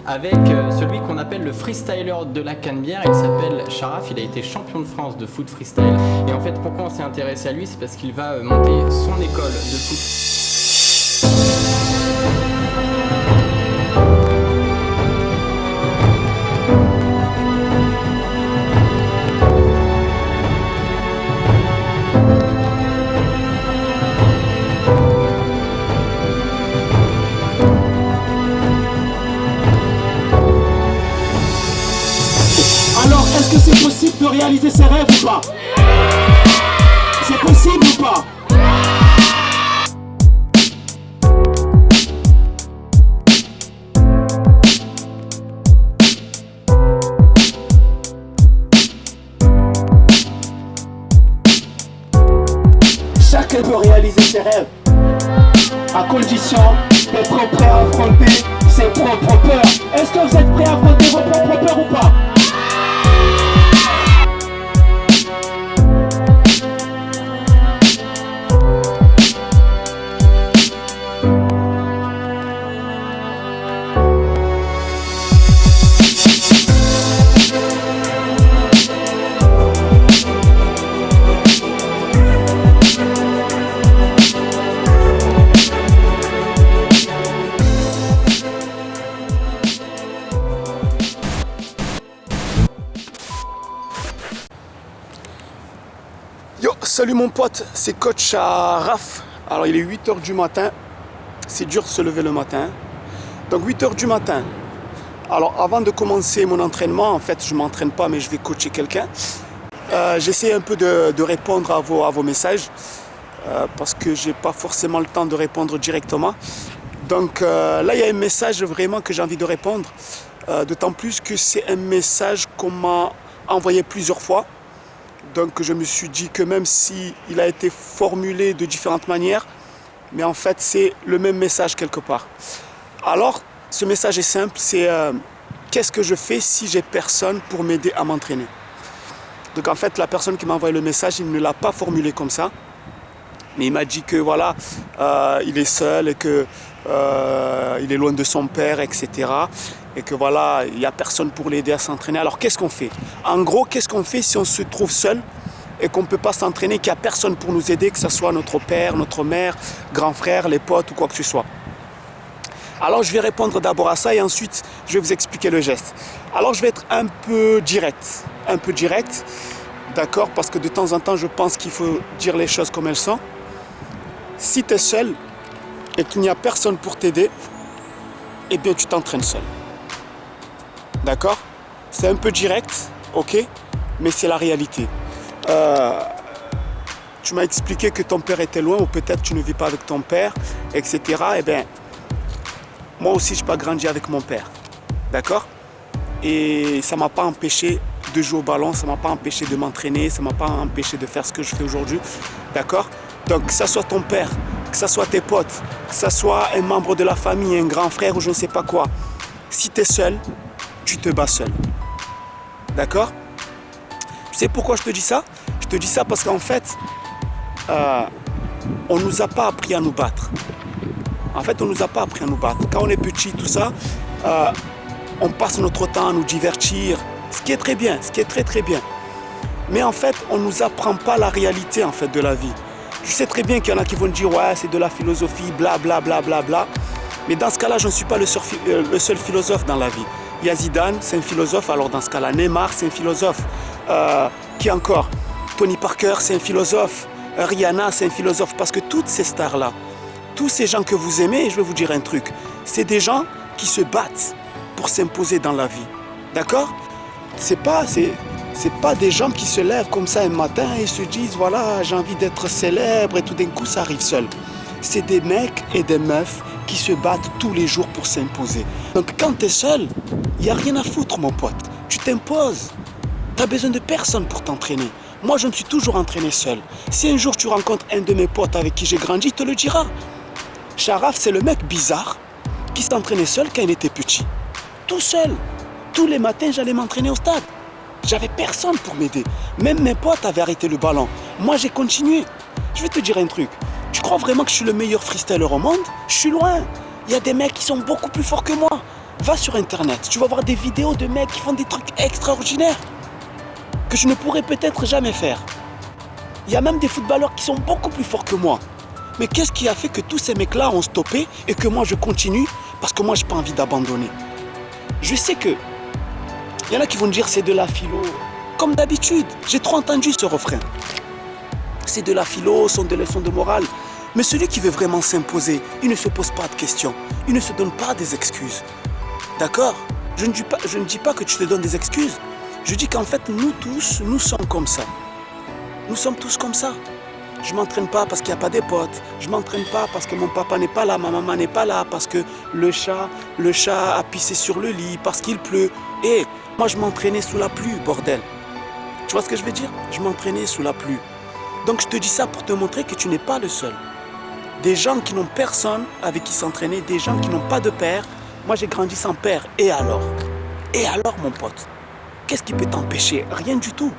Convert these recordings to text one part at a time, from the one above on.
avec celui qu'on appelle le freestyler de la Canebière. Il s'appelle Sharaf, il a été champion de France de foot freestyle. Et en fait, pourquoi on s'est intéressé à lui, c'est parce qu'il va monter son école de foot. Alors, est-ce que c'est possible de réaliser ses rêves ou pas? C'est possible ou pas? Chacun peut réaliser ses rêves, à condition d'être prêt à affronter ses propres peurs. Est-ce que vous êtes prêts à affronter vos propres peurs ou pas? Yo, salut mon pote, c'est coach Sharaf. Alors il est 8h du matin, c'est dur de se lever le matin. Donc 8h du matin. Alors avant de commencer mon entraînement, en fait je ne m'entraîne pas mais je vais coacher quelqu'un. J'essaie un peu de répondre à vos messages parce que j'ai pas forcément le temps de répondre directement. Donc là il y a un message vraiment que j'ai envie de répondre. D'autant plus que c'est un message qu'on m'a envoyé plusieurs fois. Donc je me suis dit que même s'il a été formulé de différentes manières, mais en fait c'est le même message quelque part. Alors ce message est simple, c'est qu'est-ce que je fais si j'ai personne pour m'aider à m'entraîner? Donc en fait la personne qui m'a envoyé le message, il ne l'a pas formulé comme ça, mais il m'a dit que voilà, il est seul et que il est loin de son père, etc. Et que voilà, il n'y a personne pour l'aider à s'entraîner. Alors qu'est-ce qu'on fait? En gros, qu'est-ce qu'on fait si on se trouve seul et qu'on ne peut pas s'entraîner, qu'il n'y a personne pour nous aider, que ce soit notre père, notre mère, grand frère, les potes ou quoi que ce soit? Alors je vais répondre d'abord à ça et ensuite je vais vous expliquer le geste. Alors je vais être un peu direct, d'accord? Parce que de temps en temps je pense qu'il faut dire les choses comme elles sont. Si tu es seul et qu'il n'y a personne pour t'aider, eh bien tu t'entraînes seul. D'accord? C'est un peu direct, ok? Mais c'est la réalité. Tu m'as expliqué que ton père était loin ou peut-être tu ne vis pas avec ton père, etc. Eh bien, moi aussi je n'ai pas grandi avec mon père. D'accord? Et ça ne m'a pas empêché de jouer au ballon, ça ne m'a pas empêché de m'entraîner, ça ne m'a pas empêché de faire ce que je fais aujourd'hui. D'accord? Donc que ça soit ton père, que ça soit tes potes, que ça soit un membre de la famille, un grand frère ou je ne sais pas quoi. Si tu es seul, tu te bats seul. D'accord? Tu sais pourquoi je te dis ça? Je te dis ça parce qu'en fait, on ne nous a pas appris à nous battre. En fait, on ne nous a pas appris à nous battre. Quand on est petit, tout ça, on passe notre temps à nous divertir, ce qui est très bien, ce qui est très très bien. Mais en fait, on ne nous apprend pas la réalité en fait de la vie. Je sais très bien qu'il y en a qui vont dire ouais, c'est de la philosophie, bla bla bla bla bla. Mais dans ce cas-là, je ne suis pas le seul philosophe dans la vie. Il y a Zidane, c'est un philosophe, alors dans ce cas-là, Neymar, c'est un philosophe. Qui encore? Tony Parker, c'est un philosophe. Rihanna, c'est un philosophe. Parce que toutes ces stars-là, tous ces gens que vous aimez, et je vais vous dire un truc, c'est des gens qui se battent pour s'imposer dans la vie. D'accord? C'est pas des gens qui se lèvent comme ça un matin et se disent voilà, j'ai envie d'être célèbre et tout d'un coup ça arrive seul. C'est des mecs et des meufs qui se battent tous les jours pour s'imposer. Donc quand tu es seul, il n'y a rien à foutre mon pote. Tu t'imposes. Tu n'as besoin de personne pour t'entraîner. Moi je me suis toujours entraîné seul. Si un jour tu rencontres un de mes potes avec qui j'ai grandi, il te le dira. Sharaf, c'est le mec bizarre qui s'entraînait seul quand il était petit. Tout seul. Tous les matins j'allais m'entraîner au stade. J'avais personne pour m'aider. Même mes potes avaient arrêté le ballon. Moi j'ai continué. Je vais te dire un truc. Tu crois vraiment que je suis le meilleur freestyler au monde? Je suis loin. Il y a des mecs qui sont beaucoup plus forts que moi. Va sur internet, tu vas voir des vidéos de mecs qui font des trucs extraordinaires que je ne pourrais peut-être jamais faire. Il y a même des footballeurs qui sont beaucoup plus forts que moi. Mais qu'est-ce qui a fait que tous ces mecs-là ont stoppé et que moi je continue parce que moi j'ai pas envie d'abandonner. Je sais que il y en a qui vont me dire c'est de la philo. Comme d'habitude, j'ai trop entendu ce refrain. C'est de la philo, sont des leçons de morale. Mais celui qui veut vraiment s'imposer, il ne se pose pas de questions. Il ne se donne pas des excuses. D'accord ? Je ne dis pas que tu te donnes des excuses. Je dis qu'en fait, nous tous, nous sommes comme ça. Nous sommes tous comme ça. Je ne m'entraîne pas parce qu'il n'y a pas des potes. Je ne m'entraîne pas parce que mon papa n'est pas là, ma maman n'est pas là, parce que le chat a pissé sur le lit, parce qu'il pleut. Et moi, je m'entraînais sous la pluie, bordel. Tu vois ce que je veux dire ? Je m'entraînais sous la pluie. Donc je te dis ça pour te montrer que tu n'es pas le seul. Des gens qui n'ont personne avec qui s'entraîner, des gens qui n'ont pas de père. Moi, j'ai grandi sans père. Et alors ? Et alors, mon pote ? Qu'est-ce qui peut t'empêcher ? Rien du tout.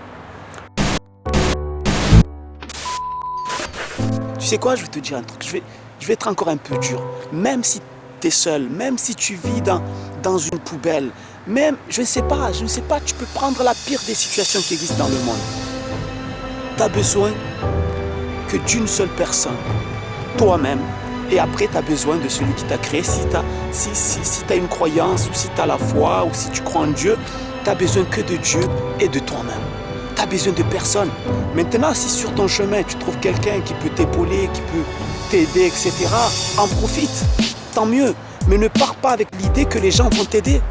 Tu sais quoi, je vais te dire un truc. Je vais être encore un peu dur. Même si tu es seul, même si tu vis dans une poubelle, même, je ne sais pas, tu peux prendre la pire des situations qui existent dans le monde. Tu as besoin que d'une seule personne, toi-même, et après tu as besoin de celui qui t'a créé. Si tu as une croyance, ou si tu as la foi, ou si tu crois en Dieu, tu as besoin que de Dieu et de toi-même. Tu n'as besoin de personne. Maintenant, si sur ton chemin, tu trouves quelqu'un qui peut t'épauler, qui peut t'aider, etc., en profite, tant mieux. Mais ne pars pas avec l'idée que les gens vont t'aider.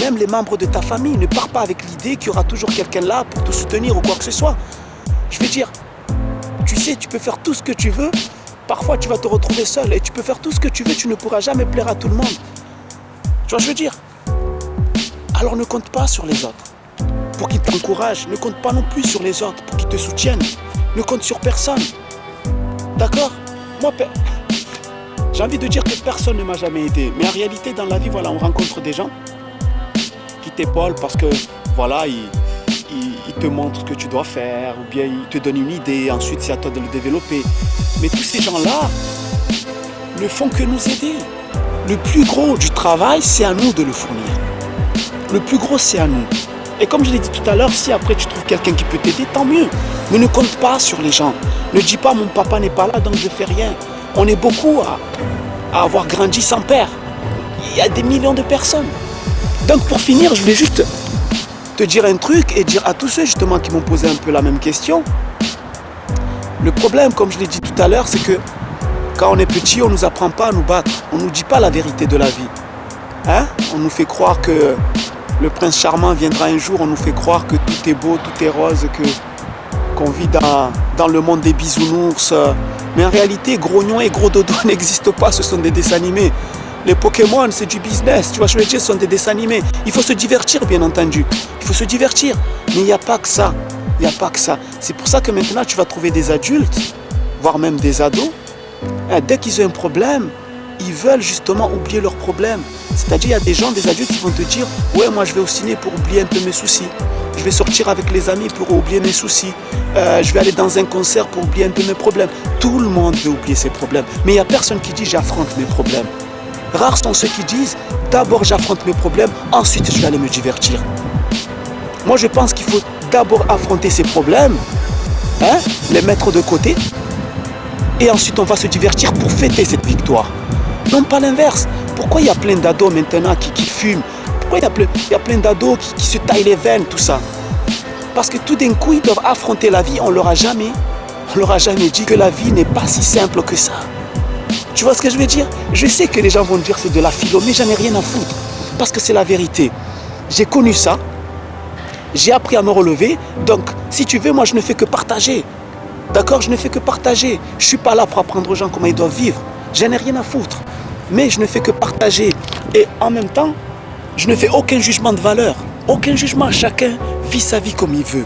Même les membres de ta famille, ne pars pas avec l'idée qu'il y aura toujours quelqu'un là pour te soutenir ou quoi que ce soit. Je veux dire, tu sais, tu peux faire tout ce que tu veux. Parfois, tu vas te retrouver seul et tu peux faire tout ce que tu veux. Tu ne pourras jamais plaire à tout le monde. Tu vois, je veux dire. Alors ne compte pas sur les autres pour qu'ils t'encouragent. Ne compte pas non plus sur les autres pour qu'ils te soutiennent. Ne compte sur personne. D'accord ? Moi, j'ai envie de dire que personne ne m'a jamais aidé. Mais en réalité, dans la vie, voilà, on rencontre des gens qui t'épaulent parce que, voilà, ils te montrent ce que tu dois faire, ou bien ils te donnent une idée, ensuite c'est à toi de le développer. Mais tous ces gens-là ne font que nous aider. Le plus gros du travail, c'est à nous de le fournir. Le plus gros, c'est à nous. Et comme je l'ai dit tout à l'heure, si après tu trouves quelqu'un qui peut t'aider, tant mieux. Mais ne compte pas sur les gens. Ne dis pas mon papa n'est pas là, donc je ne fais rien. On est beaucoup à avoir grandi sans père. Il y a des millions de personnes. Donc pour finir, je voulais juste te dire un truc et dire à tous ceux justement qui m'ont posé un peu la même question. Le problème, comme je l'ai dit tout à l'heure, c'est que quand on est petit, on ne nous apprend pas à nous battre. On ne nous dit pas la vérité de la vie. Hein? On nous fait croire que le prince charmant viendra un jour, on nous fait croire que tout est beau, tout est rose, qu'on vit dans le monde des bisounours. Mais en réalité, Grognon et Gros Dodo n'existent pas, ce sont des dessins animés. Les Pokémon, c'est du business, tu vois, je veux dire, ce sont des dessins animés. Il faut se divertir, bien entendu. Il faut se divertir. Mais il n'y a pas que ça. Il n'y a pas que ça. C'est pour ça que maintenant, tu vas trouver des adultes, voire même des ados. Dès qu'ils ont un problème, ils veulent justement oublier leurs problèmes. C'est-à-dire, il y a des gens, des adultes qui vont te dire « Ouais, moi, je vais au ciné pour oublier un peu mes soucis. Je vais sortir avec les amis pour oublier mes soucis. Je vais aller dans un concert pour oublier un peu mes problèmes. » Tout le monde veut oublier ses problèmes. Mais il n'y a personne qui dit « J'affronte mes problèmes. » Rares sont ceux qui disent « D'abord, j'affronte mes problèmes, ensuite, je vais aller me divertir. » Moi, je pense qu'il faut d'abord affronter ses problèmes, les mettre de côté, et ensuite, on va se divertir pour fêter cette victoire. Non, pas l'inverse. Pourquoi il y a plein d'ados maintenant qui fument? Pourquoi il y a plein d'ados qui se taillent les veines, tout ça? Parce que tout d'un coup, ils doivent affronter la vie. On leur a jamais dit que la vie n'est pas si simple que ça. Tu vois ce que je veux dire? Je sais que les gens vont dire que c'est de la philo, mais j'en ai rien à foutre. Parce que c'est la vérité. J'ai connu ça. J'ai appris à me relever. Donc, si tu veux, moi, je ne fais que partager. D'accord? Je ne fais que partager. Je ne suis pas là pour apprendre aux gens comment ils doivent vivre. J'en ai rien à foutre. Mais je ne fais que partager. Et en même temps, je ne fais aucun jugement de valeur. Aucun jugement. Chacun vit sa vie comme il veut.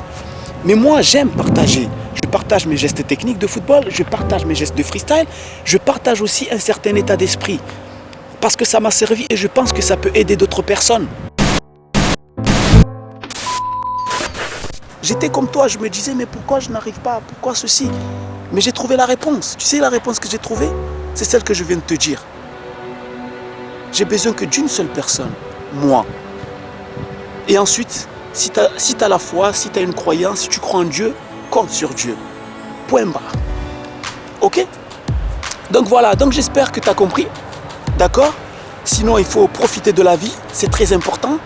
Mais moi, j'aime partager. Je partage mes gestes techniques de football, je partage mes gestes de freestyle, je partage aussi un certain état d'esprit. Parce que ça m'a servi et je pense que ça peut aider d'autres personnes. J'étais comme toi, je me disais, mais pourquoi je n'arrive pas? Pourquoi ceci? Mais j'ai trouvé la réponse. Tu sais la réponse que j'ai trouvée? C'est celle que je viens de te dire. J'ai besoin que d'une seule personne, moi. Et ensuite, si tu as la foi, si tu as une croyance, si tu crois en Dieu, compte sur Dieu. Point barre. Ok? Donc voilà, donc j'espère que tu as compris. D'accord? Sinon, il faut profiter de la vie, c'est très important.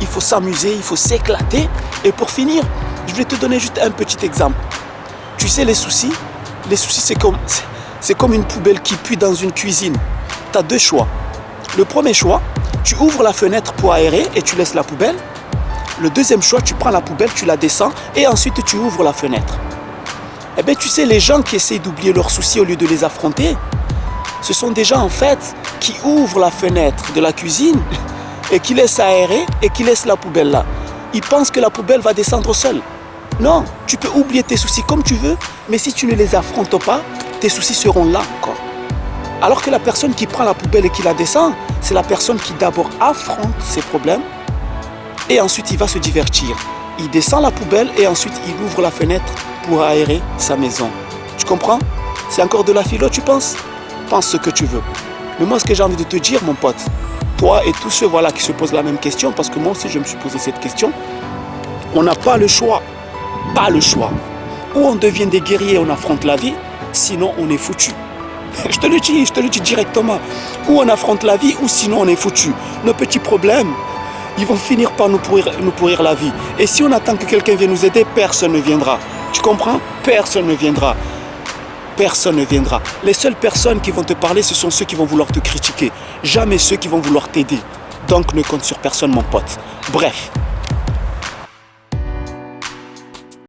Il faut s'amuser, il faut s'éclater. Et pour finir, je vais te donner juste un petit exemple. Tu sais, les soucis, c'est comme une poubelle qui pue dans une cuisine. Tu as deux choix. Le premier choix, tu ouvres la fenêtre pour aérer et tu laisses la poubelle. Le deuxième choix, tu prends la poubelle, tu la descends et ensuite tu ouvres la fenêtre. Eh bien, tu sais, les gens qui essayent d'oublier leurs soucis au lieu de les affronter, ce sont des gens en fait qui ouvrent la fenêtre de la cuisine et qui laissent aérer et qui laissent la poubelle là. Ils pensent que la poubelle va descendre seule. Non, tu peux oublier tes soucis comme tu veux, mais si tu ne les affrontes pas, tes soucis seront là encore. Alors que la personne qui prend la poubelle et qui la descend, c'est la personne qui d'abord affronte ses problèmes et ensuite il va se divertir. Il descend la poubelle et ensuite il ouvre la fenêtre pour aérer sa maison. Tu comprends? C'est encore de la philo, tu penses? Pense ce que tu veux. Mais moi, ce que j'ai envie de te dire, mon pote, toi et tous ceux voilà, qui se posent la même question, parce que moi aussi je me suis posé cette question, on n'a pas le choix. Pas le choix. Ou on devient des guerriers, on affronte la vie, sinon on est foutu. Je te le dis directement. Ou on affronte la vie, ou sinon on est foutu. Nos petits problèmes, ils vont finir par nous pourrir la vie. Et si on attend que quelqu'un vienne nous aider, personne ne viendra. Tu comprends? Personne ne viendra. Personne ne viendra. Les seules personnes qui vont te parler, ce sont ceux qui vont vouloir te critiquer. Jamais ceux qui vont vouloir t'aider. Donc ne compte sur personne, mon pote. Bref.